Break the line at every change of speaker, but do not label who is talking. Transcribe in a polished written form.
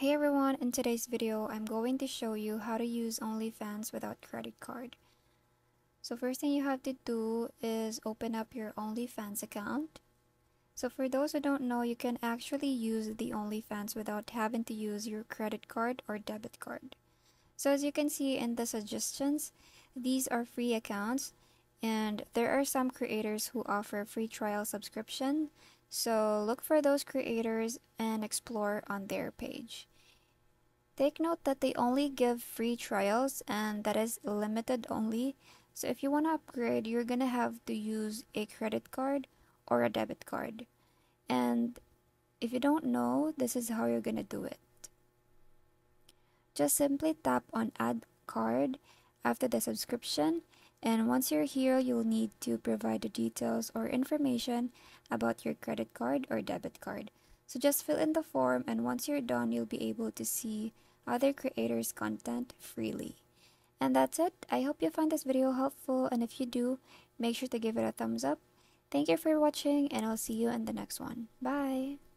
Hey everyone, in today's video, I'm going to show you how to use OnlyFans without credit card. So first thing you have to do is open up your OnlyFans account. So for those who don't know, you can actually use the OnlyFans without having to use your credit card or debit card. So as you can see in the suggestions, these are free accounts and there are some creators who offer free trial subscription. So look for those creators and explore on their page. Take note that they only give free trials and that is limited only. So if you want to upgrade, you're going to have to use a credit card or a debit card. And if you don't know, this is how you're going to do it. Just simply tap on add card after the subscription. And once you're here, you'll need to provide the details or information about your credit card or debit card. So just fill in the form, and once you're done, you'll be able to see other creators' content freely. And that's it. I hope you found this video helpful, and if you do, make sure to give it a thumbs up. Thank you for watching, and I'll see you in the next one. Bye!